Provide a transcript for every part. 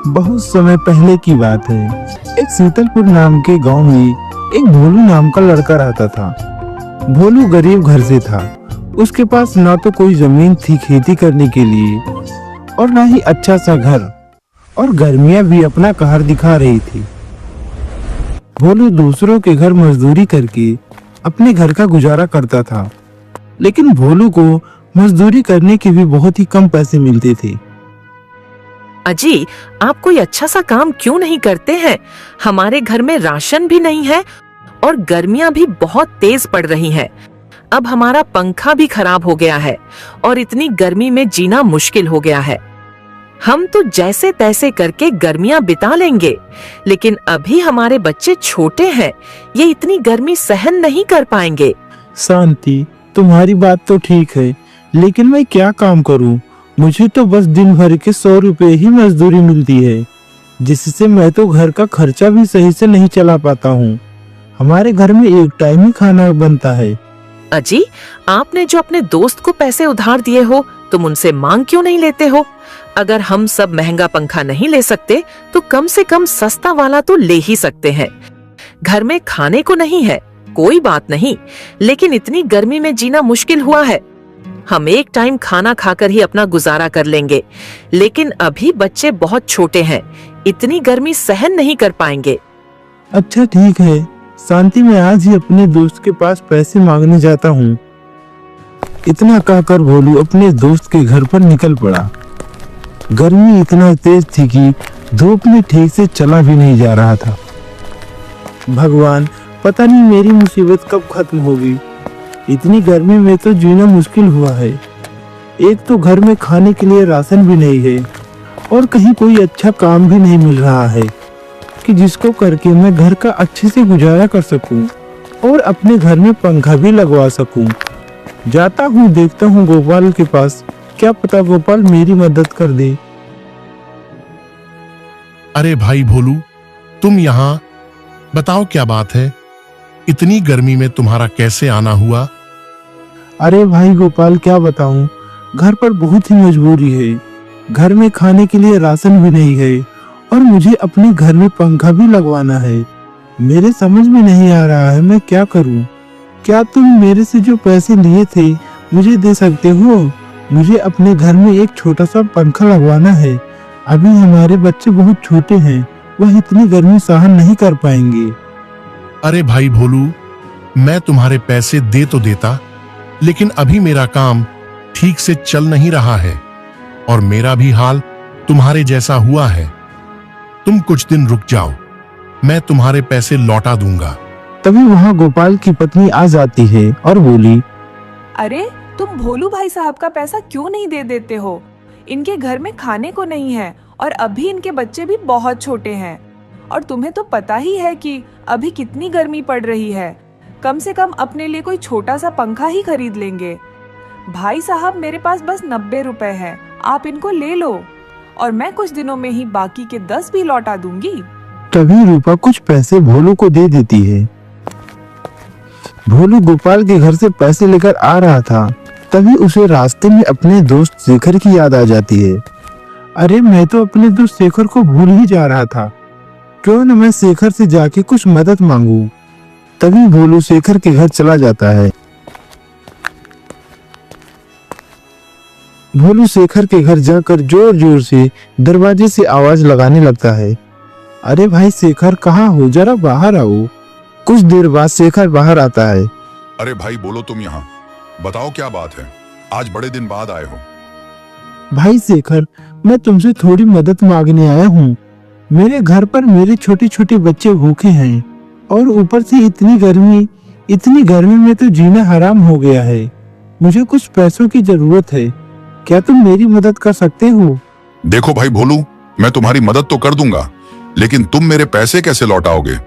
बहुत समय पहले की बात है। एक शीतलपुर नाम के गांव में एक भोलू नाम का लड़का रहता था। भोलू गरीब घर से था। उसके पास ना तो कोई जमीन थी खेती करने के लिए और ना ही अच्छा सा घर, और गर्मियां भी अपना कहर दिखा रही थी। भोलू दूसरों के घर मजदूरी करके अपने घर का गुजारा करता था, लेकिन भोलू को मजदूरी करने के भी बहुत ही कम पैसे मिलते थे। अजी, आप कोई अच्छा सा काम क्यों नहीं करते हैं? हमारे घर में राशन भी नहीं है और गर्मियां भी बहुत तेज पड़ रही हैं। अब हमारा पंखा भी खराब हो गया है और इतनी गर्मी में जीना मुश्किल हो गया है। हम तो जैसे तैसे करके गर्मियां बिता लेंगे, लेकिन अभी हमारे बच्चे छोटे हैं, ये इतनी गर्मी सहन नहीं कर पाएंगे। शांति, तुम्हारी बात तो ठीक है, लेकिन मैं क्या काम करूं? मुझे तो बस दिन भर के 100 रुपए ही मजदूरी मिलती है, जिससे मैं तो घर का खर्चा भी सही से नहीं चला पाता हूँ। हमारे घर में एक टाइम ही खाना बनता है। अजी, आपने जो अपने दोस्त को पैसे उधार दिए हो, तुम उनसे मांग क्यों नहीं लेते हो? अगर हम सब महंगा पंखा नहीं ले सकते, तो कम से कम सस्ता वाला तो ले ही सकते हैं। घर में खाने को नहीं है, कोई बात नहीं, लेकिन इतनी गर्मी में जीना मुश्किल हुआ है। हम एक टाइम खाना खाकर ही अपना गुजारा कर लेंगे, लेकिन अभी बच्चे बहुत छोटे हैं, इतनी गर्मी सहन नहीं कर पाएंगे। अच्छा ठीक है शांति, मैं आज ही अपने दोस्त के पास पैसे मांगने जाता हूँ। इतना कहकर भोलू अपने दोस्त के घर पर निकल पड़ा। गर्मी इतना तेज थी कि धूप में ठीक से चला भी नहीं जा रहा था। भगवान, पता नहीं मेरी मुसीबत कब खत्म होगी। इतनी गर्मी में तो जीना मुश्किल हुआ है। एक तो घर में खाने के लिए राशन भी नहीं है और कहीं कोई अच्छा काम भी नहीं मिल रहा है कि जिसको करके मैं घर का अच्छे से गुजारा कर सकूं और अपने घर में पंखा भी लगवा सकूं। जाता हूँ, देखता हूँ गोपाल के पास, क्या पता गोपाल मेरी मदद कर दे। अरे भाई भोलू, तुम यहाँ, बताओ क्या बात है? इतनी गर्मी में तुम्हारा कैसे आना हुआ? अरे भाई गोपाल, क्या बताऊं, घर पर बहुत ही मजबूरी है। घर में खाने के लिए राशन भी नहीं है और मुझे अपने घर में पंखा भी लगवाना है। मेरे समझ में नहीं आ रहा है मैं क्या करूं। क्या तुम मेरे से जो पैसे लिए थे मुझे दे सकते हो? मुझे अपने घर में एक छोटा सा पंखा लगवाना है। अभी हमारे बच्चे बहुत छोटे हैं, वह इतनी गर्मी सहन नहीं कर पाएंगे। अरे भाई भोलू, मैं तुम्हारे पैसे दे तो देता, लेकिन अभी मेरा काम ठीक से चल नहीं रहा है और मेरा भी हाल तुम्हारे जैसा हुआ है। तुम कुछ दिन रुक जाओ, मैं तुम्हारे पैसे लौटा दूंगा। तभी वहाँ गोपाल की पत्नी आ जाती है और बोली, अरे तुम भोलू भाई साहब का पैसा क्यों नहीं दे देते हो? इनके घर में खाने को नहीं है और अभी इनके बच्चे भी बहुत छोटे हैं, और तुम्हें तो पता ही है कि अभी कितनी गर्मी पड़ रही है। कम से कम अपने लिए कोई छोटा सा पंखा ही खरीद लेंगे। भाई साहब, मेरे पास बस 90 रुपए हैं, आप इनको ले लो और मैं कुछ दिनों में ही बाकी के 10 भी लौटा दूंगी। तभी रूपा कुछ पैसे भोलू को दे देती है। भोलू गोपाल के घर से पैसे लेकर आ रहा था, तभी उसे रास्ते में अपने दोस्त शेखर की याद आ जाती है। अरे मैं तो अपने दोस्त शेखर को भूल ही जा रहा था, क्यों न मैं शेखर से जाके कुछ मदद मांगू। तभी भोलू शेखर के घर चला जाता है। भोलू शेखर के घर जाकर जोर जोर से दरवाजे से आवाज लगाने लगता है। अरे भाई शेखर, कहाँ हो? जरा बाहर आओ। कुछ देर बाद शेखर बाहर आता है। अरे भाई बोलो, तुम यहाँ, बताओ क्या बात है? आज बड़े दिन बाद आए हो। भाई शेखर, मैं तुमसे थोड़ी मदद मांगने आया हूँ। मेरे घर पर मेरे छोटे छोटे बच्चे भूखे हैं और ऊपर से इतनी गर्मी में तो जीना हराम हो गया है। मुझे कुछ पैसों की जरूरत है, क्या तुम मेरी मदद कर सकते हो? देखो भाई भोलू, मैं तुम्हारी मदद तो कर दूंगा, लेकिन तुम मेरे पैसे कैसे लौटाओगे?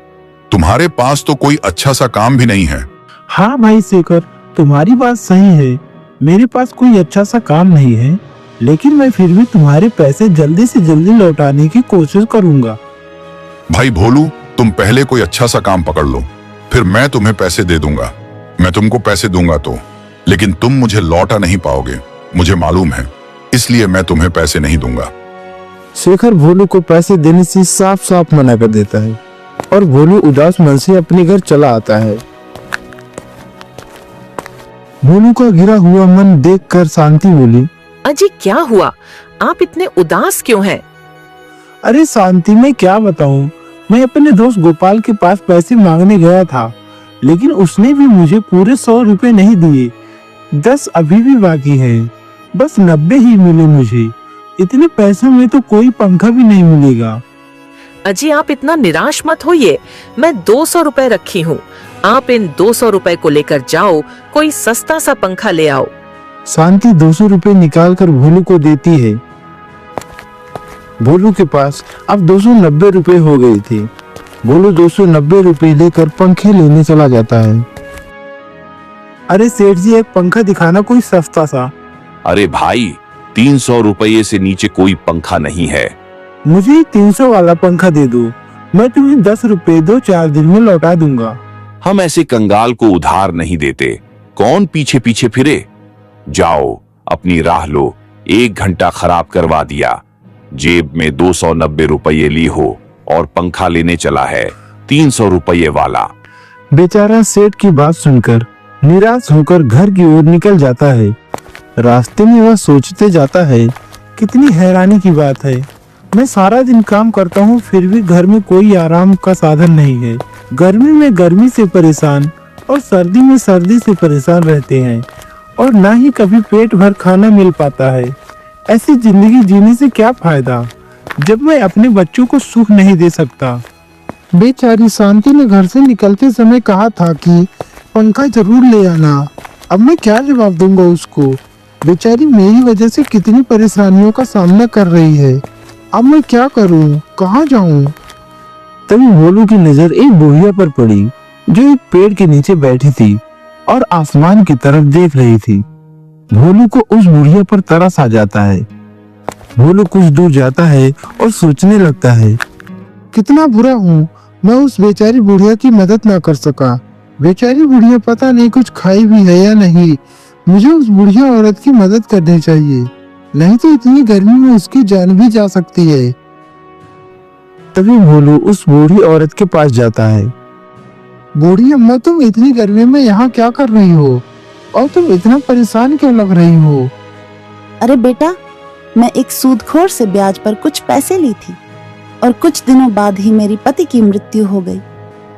तुम्हारे पास तो कोई अच्छा सा काम भी नहीं है। हाँ भाई शेखर, तुम्हारी बात सही है, मेरे पास कोई अच्छा सा काम नहीं है, लेकिन मैं फिर भी तुम्हारे पैसे जल्दी से जल्दी लौटाने की कोशिश करूंगा। भाई भोलू, तुम पहले कोई अच्छा सा काम पकड़ लो, फिर मैं तुम्हें पैसे दे दूंगा। मैं तुमको पैसे दूंगा तो, लेकिन तुम मुझे लौटा नहीं पाओगे, मुझे मालूम है, इसलिए मैं तुम्हें पैसे नहीं दूंगा। शेखर भोलू को पैसे देने से साफ साफ मना कर देता है और भोलू उदास मन से अपने घर चला आता है। भोलू का गिरा हुआ मन देखकर शांति बोली, अजी क्या हुआ, आप इतने उदास क्यों हैं? अरे शांति, मैं क्या बताऊं, मैं अपने दोस्त गोपाल के पास पैसे मांगने गया था, लेकिन उसने भी मुझे पूरे 100 रुपए नहीं दिए। 10 अभी भी बाकी है, बस 90 ही मिले मुझे। इतने पैसों में तो कोई पंखा भी नहीं मिलेगा। अजी आप इतना निराश मत होइए, मैं 200 रुपए रखी हूँ, आप इन 200 रुपए को लेकर जाओ, कोई सस्ता सा पंखा ले आओ। शांति 200 रुपए निकाल कर भोलू को देती है। भोलू के पास अब 290 रुपए हो गए थे। भोलू 290 रुपए लेकर पंखे लेने चला जाता है। अरे सेठ जी, एक पंखा दिखाना, कोई सस्ता सा। अरे भाई, 300 रुपये से नीचे कोई पंखा नहीं है। मुझे 300 वाला पंखा दे दो, मैं तुम्हें 10 रुपए 2-4 दिन में लौटा दूंगा। हम ऐसे कंगाल को उधार नहीं देते, कौन पीछे पीछे फिरे। जाओ अपनी राह लो, 1 घंटा खराब करवा दिया, जेब में 290 रुपये ली हो और पंखा लेने चला है 300 रुपये वाला। बेचारा सेठ की बात सुनकर निराश होकर घर की ओर निकल जाता है। रास्ते में वह सोचते जाता है, कितनी हैरानी की बात है, मैं सारा दिन काम करता हूँ फिर भी घर में कोई आराम का साधन नहीं है। गर्मी में गर्मी से परेशान और सर्दी में सर्दी से परेशान रहते हैं और ना ही कभी पेट भर खाना मिल पाता है। ऐसी जिंदगी जीने से क्या फायदा जब मैं अपने बच्चों को सुख नहीं दे सकता। बेचारी शांति ने घर से निकलते समय कहा था कि पंखा जरूर ले आना। अब मैं क्या जवाब दूंगा उसको। बेचारी मेरी वजह से कितनी परेशानियों का सामना कर रही है। अब मैं क्या करूं, कहाँ जाऊं? तभी भोलू की नजर एक बुढ़िया पर पड़ी जो एक पेड़ के नीचे बैठी थी और आसमान की तरफ देख रही थी। भोलू को उस बुढ़िया पर तरस आ जाता है। भोलू कुछ दूर जाता है और सोचने लगता है, कितना बुरा हूँ, मैं उस बेचारी बुढ़िया की मदद ना कर सका। बेचारी बुढ़िया पता नहीं कुछ खाई भी है या नहीं। मुझे उस बुढ़िया औरत की मदद करनी चाहिए, नहीं तो इतनी गर्मी में उसकी जान भी जा सकती है। तभी भोलू उस बूढ़ी औरत के पास जाता है। बूढ़ी अम्मा, तुम इतनी गर्मी में यहाँ क्या कर रही हो और तुम इतना परेशान क्यों लग रही हो? अरे बेटा, मैं एक सूदखोर से ब्याज पर कुछ पैसे ली थी और कुछ दिनों बाद ही मेरी पति की मृत्यु हो गई,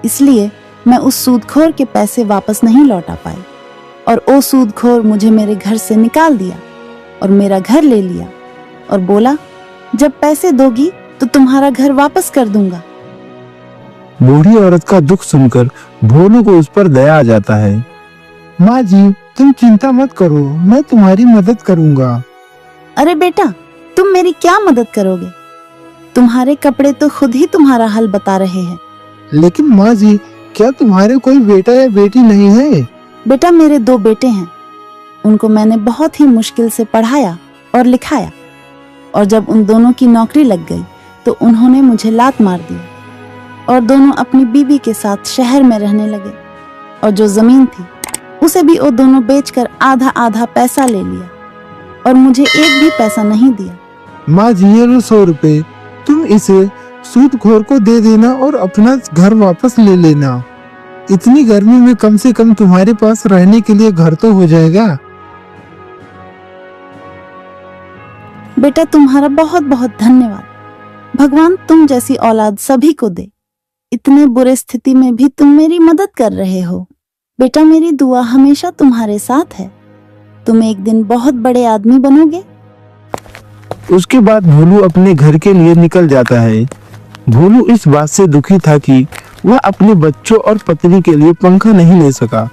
इसलिए मैं उस सूदखोर के पैसे वापस नहीं लौटा पाई और वो सूदखोर मुझे मेरे घर से निकाल दिया और मेरा घर ले लिया और बोला, जब पैसे दोगी तो तुम्हारा घर वापस कर दूंगा। बूढ़ी औरत का दुख सुनकर भोलू को उस पर दया आ जाता है। माँ जी, तुम चिंता मत करो, मैं तुम्हारी मदद करूंगा। अरे बेटा, तुम मेरी क्या मदद करोगे? तुम्हारे कपड़े तो खुद ही तुम्हारा हल बता रहे हैं। लेकिन माँ जी, क्या तुम्हारे कोई बेटा या बेटी नहीं है? बेटा, मेरे 2 बेटे हैं, उनको मैंने बहुत ही मुश्किल से पढ़ाया और लिखाया और जब उन दोनों की नौकरी लग गई तो उन्होंने मुझे लात मार दी और दोनों अपनी बीवी के साथ शहर में रहने लगे और जो जमीन थी उसे भी वो दोनों बेचकर आधा आधा पैसा ले लिया और मुझे एक भी पैसा नहीं दिया। माँ जी, ये लो 100 रुपए, तुम इसे सूदखोर को दे देना और अपना घर वापस ले लेना। इतनी गर्मी में कम से कम तुम्हारे पास रहने के लिए घर तो हो जाएगा। बेटा, तुम्हारा बहुत बहुत धन्यवाद। भगवान तुम जैसी औलाद सभी को दे। इतने बुरे स्थिति में भी तुम मेरी मदद कर रहे हो। बेटा, मेरी दुआ हमेशा तुम्हारे साथ है। तुम एक दिन बहुत बड़े आदमी बनोगे। उसके बाद भोलू अपने घर के लिए निकल जाता है। भोलू इस बात से दुखी था कि वह अपने बच्चों और पत्नी के लिए पंखा नहीं ले सका,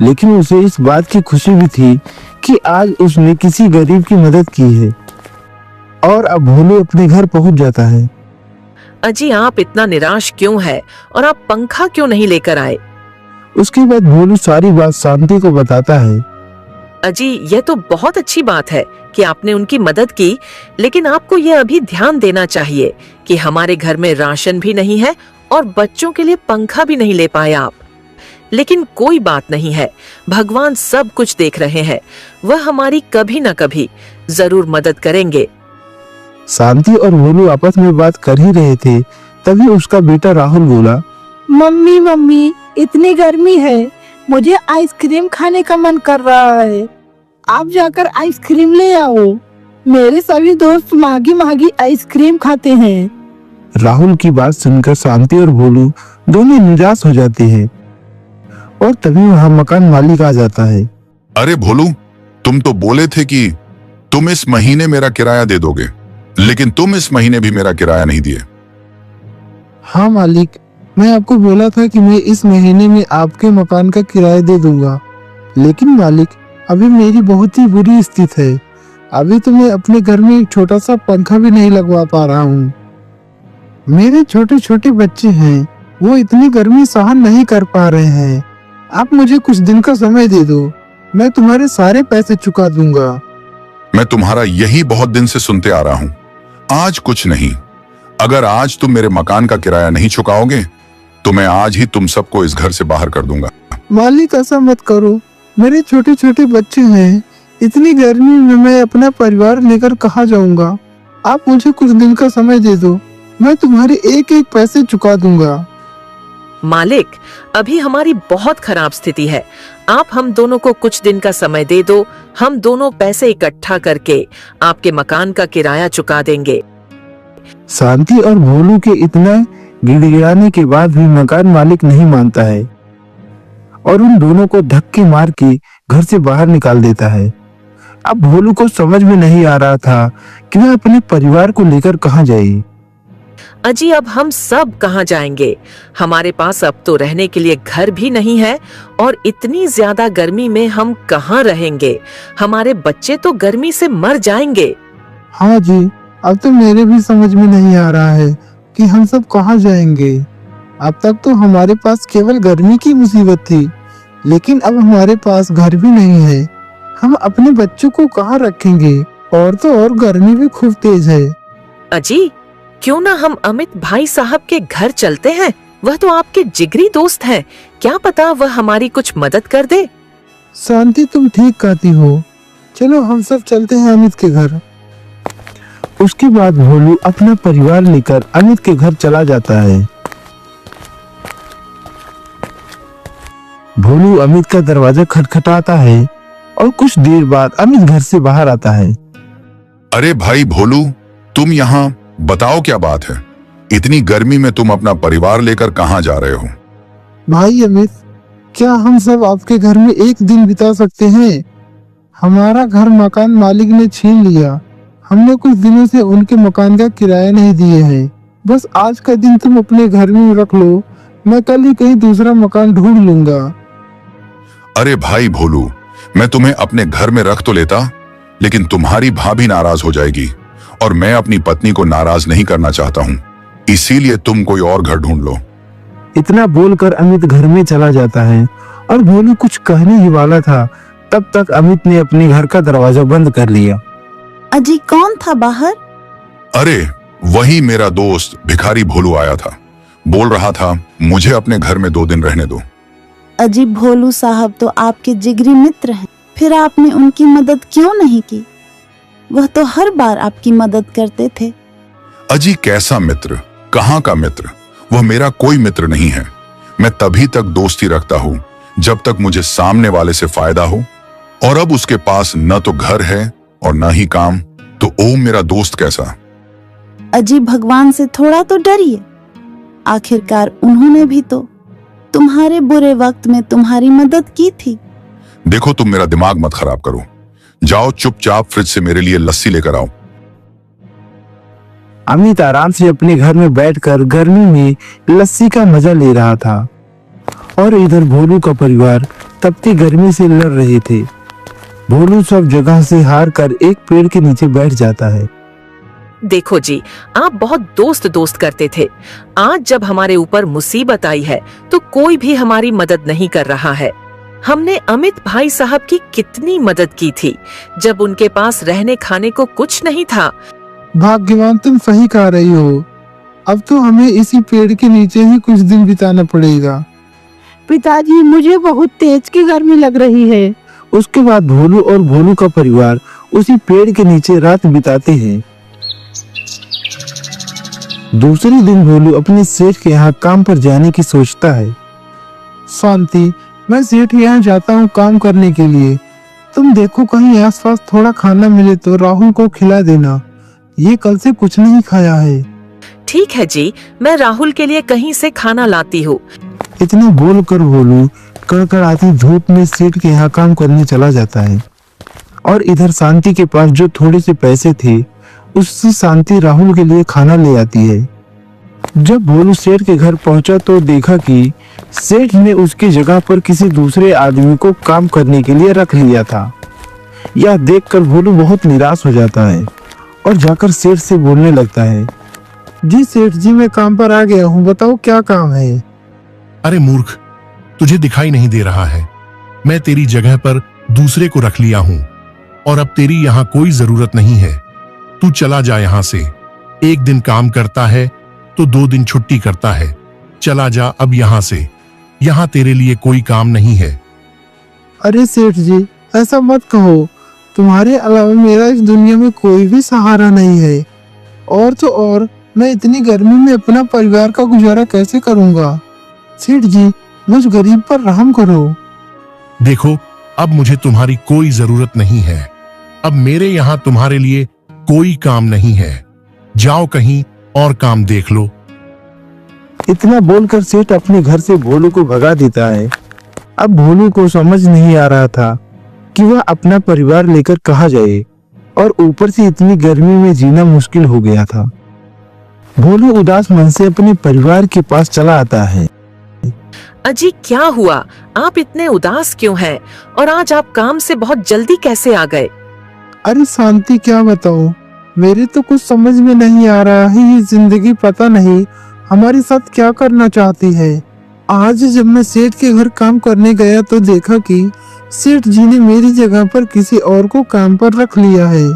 लेकिन उसे इस बात की खुशी भी थी कि आज उसने किसी गरीब की मदद की है। और अब भोलू अपने घर पहुंच जाता है। अजी आप इतना निराश क्यों है और आप पंखा क्यों नहीं लेकर आए? उसके बाद भोलू सारी बात शांति को बताता है। अजी यह तो बहुत अच्छी बात है कि आपने उनकी मदद की, लेकिन आपको यह अभी ध्यान देना चाहिए कि हमारे घर में राशन भी नहीं है और बच्चों के लिए पंखा भी नहीं ले पाए आप। लेकिन कोई बात नहीं है, भगवान सब कुछ देख रहे हैं, वह हमारी कभी न कभी जरूर मदद करेंगे। शांति और भोलू आपस में बात कर ही रहे थे, तभी उसका बेटा राहुल बोला, मम्मी मम्मी, इतनी गर्मी है, मुझे आइसक्रीम खाने का मन कर रहा है। आप जाकर आइसक्रीम ले आओ। मेरे सभी दोस्त मागी मागी आइसक्रीम खाते हैं। राहुल की बात सुनकर शांति और भोलू दोनों निराश हो जाते हैं और तभी वहां मकान मालिक आ जाता है। अरे भोलू, तुम तो बोले थे कि तुम इस महीने मेरा किराया दे दोगे, लेकिन तुम इस महीने भी मेरा किराया नहीं दिए। हाँ मालिक, मैं आपको बोला था कि मैं इस महीने में आपके मकान का किराया दे दूंगा, लेकिन मालिक अभी मेरी बहुत ही बुरी स्थिति है। अभी तो मैं अपने घर में एक छोटा सा पंखा भी नहीं लगवा पा रहा हूँ। मेरे छोटे छोटे बच्चे हैं, वो इतनी गर्मी सहन नहीं कर पा रहे हैं। आप मुझे कुछ दिन का समय दे दो, मैं तुम्हारे सारे पैसे चुका दूंगा। मैं तुम्हारा यही बहुत दिन से सुनते आ रहा हूँ। आज कुछ नहीं, अगर आज तुम मेरे मकान का किराया नहीं चुकाओगे तो मैं आज ही तुम सबको इस घर से बाहर कर दूंगा। मालिक ऐसा मत करो, मेरे छोटे छोटे बच्चे हैं, इतनी गर्मी में मैं अपना परिवार लेकर कहाँ जाऊंगा। आप मुझे कुछ दिन का समय दे दो, मैं तुम्हारे एक एक पैसे चुका दूंगा। मालिक, अभी हमारी बहुत खराब स्थिति है, आप हम दोनों को कुछ दिन का समय दे दो, हम दोनों पैसे इकट्ठा करके आपके मकान का किराया चुका देंगे। शांति और भोलू के इतना गिड़गिड़ाने के बाद भी मकान मालिक नहीं मानता है और उन दोनों को धक्के मार के घर से बाहर निकाल देता है। अब भोलू को समझ में नहीं आ रहा था कि वह अपने परिवार को लेकर कहाँ जाए। अजी, अब हम सब कहाँ जाएंगे? हमारे पास अब तो रहने के लिए घर भी नहीं है और इतनी ज्यादा गर्मी में हम कहाँ रहेंगे? हमारे बच्चे तो गर्मी से मर जाएंगे। हाँ जी, अब तो मेरे भी समझ में नहीं आ रहा है कि हम सब कहाँ जाएंगे। अब तक तो हमारे पास केवल गर्मी की मुसीबत थी, लेकिन अब हमारे पास घर भी नहीं है। हम अपने बच्चों को कहाँ रखेंगे? और तो और गर्मी भी खूब तेज है। अजी, क्यों ना हम अमित भाई साहब के घर चलते हैं? वह तो आपके जिगरी दोस्त हैं, क्या पता वह हमारी कुछ मदद कर दे। शांति, तुम ठीक कहती हो, चलो हम सब चलते हैं अमित के घर। उसके बाद भोलू अपना परिवार लेकर अमित के घर चला जाता है। भोलू अमित का दरवाजा खटखटाता है और कुछ देर बाद अमित घर से बाहर आता है। अरे भाई भोलू, तुम यहाँ, बताओ क्या बात है? इतनी गर्मी में तुम अपना परिवार लेकर कहाँ जा रहे हो? भाई अमित, क्या हम सब आपके घर में एक दिन बिता सकते हैं? हमारा घर मकान मालिक ने छीन लिया। हमने कुछ दिनों से उनके मकान का किराया नहीं दिए हैं। बस आज का दिन तुम अपने घर में रख लो, मैं कल ही कहीं दूसरा मकान ढूंढ लूंगा। अरे भाई भोलू, मैं तुम्हें अपने घर में रख तो लेता, लेकिन तुम्हारी भाभी नाराज हो जाएगी और मैं अपनी पत्नी को नाराज नहीं करना चाहता हूँ, इसीलिए तुम कोई और घर ढूंढ लो। इतना बोलकर अमित घर में चला जाता है और भोलू कुछ कहने ही वाला था, तब तक अमित ने अपने घर का दरवाजा बंद कर लिया। अजी, कौन था बाहर? अरे वही मेरा दोस्त भिखारी भोलू आया था, बोल रहा था मुझे अपने घर में 2 दिन रहने दो। अजी, भोलू साहब तो आपके जिगरी मित्र हैं, फिर आपने उनकी मदद क्यों नहीं की? वह तो हर बार आपकी मदद करते थे। अजी, कैसा मित्र? कहाँ का मित्र? वह मेरा कोई मित्र नहीं है। मैं तभी तक दोस्ती रखता हूँ जब तक मुझे सामने वाले से फायदा हो, और अब उसके पास न तो घर है और न ही काम, तो ओम मेरा दोस्त कैसा? अजी, भगवान से थोड़ा तो डरिए। आखिरकार उन्होंने भी तो तुम्हारे बुरे वक्त में तुम्हारी मदद की थी। देखो, तुम मेरा दिमाग मत खराब करो। जाओ चुपचाप फ्रिज से मेरे लिए लस्सी लेकर आओ। अमित आराम से अपने घर में बैठकर गर्मी में लस्सी का मजा ले रहा था और इधर भोलू का परिवार तपती गर्मी से लड़ रहे थे। भोलू सब जगह से हार कर एक पेड़ के नीचे बैठ जाता है। देखो जी, आप बहुत दोस्त दोस्त करते थे। आज जब हमारे ऊपर मुसीबत आई है तो कोई भी हमारी मदद नहीं कर रहा है। हमने अमित भाई साहब की कितनी मदद की थी जब उनके पास रहने खाने को कुछ नहीं था। भाग्यवान, तुम सही कह रही हो। अब तो हमें इसी पेड़ के नीचे ही कुछ दिन बिताना पड़ेगा। पिताजी, मुझे बहुत तेज की गर्मी लग रही है। उसके बाद भोलू और भोलू का परिवार उसी पेड़ के नीचे रात बिताते हैं। दूसरे दिन भोलू अपने सेठ के यहाँ काम पर जाने की सोचता है। शांति, मैं सेठ के यहाँ जाता हूँ काम करने के लिए। तुम देखो कहीं आसपास थोड़ा खाना मिले तो राहुल को खिला देना, ये कल से कुछ नहीं खाया है। ठीक है जी, मैं राहुल के लिए कहीं से खाना लाती हूँ। इतना बोलकर भोलू कड़कड़ाती धूप में सेठ के यहाँ काम करने चला जाता है। और इधर शांति के पास जो थोड़े से पैसे थे उससे शांति राहुल के लिए खाना ले आती है। जब भोलू सेठ के घर पहुंचा तो देखा कि सेठ ने उसकी जगह पर किसी दूसरे आदमी को काम करने के लिए रख लिया था। यह देखकर भोलू बहुत निराश हो जाता है और जाकर सेठ से बोलने लगता है, जी सेठ जी, मैं काम पर आ गया हूँ, बताओ क्या काम है। अरे मूर्ख, तुझे दिखाई नहीं दे रहा है? मैं तेरी जगह पर दूसरे को रख लिया हूं और अब तेरी यहाँ कोई जरूरत नहीं है। तू चला जा यहाँ से। एक दिन काम करता है तो 2 दिन छुट्टी करता है। चला जा अब यहाँ से, यहाँ तेरे लिए कोई काम नहीं है। अरे सेठ जी, ऐसा मत कहो, तुम्हारे अलावा मेरा इस दुनिया में कोई भी सहारा नहीं है। और तो और मैं इतनी गर्मी में अपना परिवार का गुजारा कैसे करूंगा। सेठ जी, मुझ गरीब पर रहम करो। देखो, अब मुझे तुम्हारी कोई जरूरत नहीं है। अब मेरे यहाँ तुम्हारे लिए कोई काम नहीं है। जाओ कहीं और काम देख लो। इतना बोलकर सेठ अपने घर से भोलू को भगा देता है। अब भोलू को समझ नहीं आ रहा था कि वह अपना परिवार लेकर कहाँ जाए और ऊपर से इतनी गर्मी में जीना मुश्किल हो गया था। भोलू उदास मन से अपने परिवार के पास चला आता है। अजी, क्या हुआ? आप इतने उदास क्यों हैं? और आज आप काम से बहुत जल्दी कैसे आ गए? अरे शांति, क्या बताऊं, मेरे तो कुछ समझ में नहीं आ रहा है। ये जिंदगी पता नहीं हमारे साथ क्या करना चाहती है। आज जब मैं सेठ के घर काम करने गया तो देखा कि सेठ जी ने मेरी जगह पर किसी और को काम पर रख लिया है।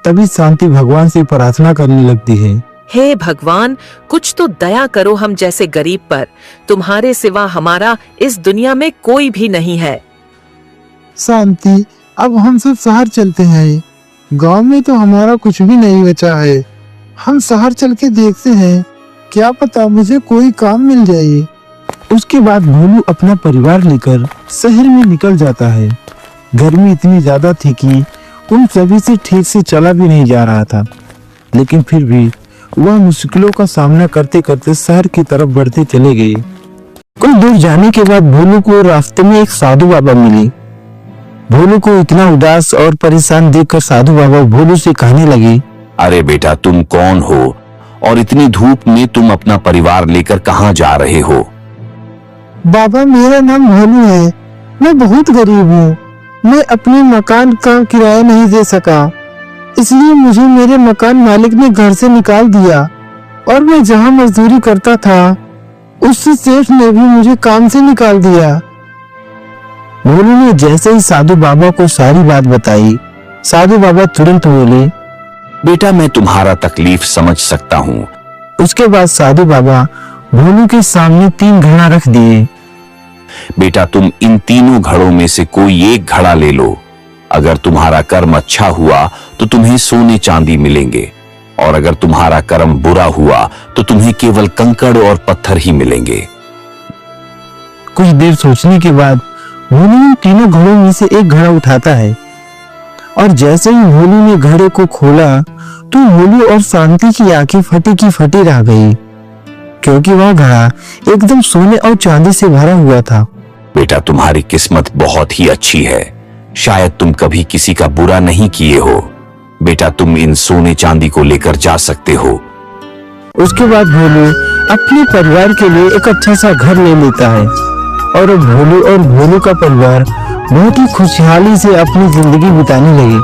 तभी शांति भगवान से प्रार्थना करने लगती है, हे भगवान, कुछ तो दया करो हम जैसे गरीब पर। तुम्हारे सिवा हमारा इस दुनिया में कोई भी नहीं है। शांति, अब हम सब शहर चलते हैं। गांव में तो हमारा कुछ भी नहीं बचा है। हम शहर चल के देखते हैं, क्या पता मुझे कोई काम मिल जाए। उसके बाद भोलू अपना परिवार लेकर शहर में निकल जाता है। गर्मी इतनी ज्यादा थी कि उन सभी से ठीक से चला भी नहीं जा रहा था, लेकिन फिर भी वह मुश्किलों का सामना करते करते शहर की तरफ बढ़ते चले गए। कुछ दूर जाने के बाद भोलू को रास्ते में एक साधु बाबा मिले। भोलू को इतना उदास और परेशान देखकर साधु बाबा भोलू से कहने लगे, अरे बेटा, तुम कौन हो और इतनी धूप में तुम अपना परिवार लेकर कहाँ जा रहे हो? बाबा, मेरा नाम भोलू है। मैं बहुत गरीब हूँ। मैं अपने मकान का किराया नहीं दे सका, इसलिए मुझे मेरे मकान मालिक ने घर से निकाल दिया और मैं जहाँ मजदूरी करता था उससे सेठ ने भी मुझे काम से निकाल दिया। भोलू ने जैसे ही साधु बाबा को सारी बात बताई, साधु बाबा तुरंत बोले, बेटा, मैं तुम्हारा तकलीफ समझ सकता हूँ। उसके बाद साधु बाबा भोलू के सामने 3 घड़ा रख दिए। बेटा, तुम इन तीनों घड़ों में से कोई एक घड़ा ले लो। अगर तुम्हारा कर्म अच्छा हुआ तो तुम्हें सोने चांदी मिलेंगे, और अगर तुम्हारा कर्म बुरा हुआ तो तुम्हें केवल कंकड़ और पत्थर ही मिलेंगे। कुछ देर सोचने के बाद भोलू इन तीनों घड़ों में से एक घड़ा उठाता है और जैसे ही भोलू ने घड़े को खोला तो भोलू और शांति की आंखें फटी की फटी रह गई, क्योंकि वह घड़ा एकदम सोने और चांदी से भरा हुआ था। बेटा, तुम्हारी किस्मत बहुत ही अच्छी है। शायद तुम कभी किसी का बुरा नहीं किए हो। बेटा, तुम इन सोने चांदी को लेकर जा सकते हो। उसके बाद भोलू अपने परिवार के लिए एक अच्छा सा घर ले लेता है और भोलू और भोलू का परिवार बहुत ही खुशहाली से अपनी जिंदगी बिताने लगे।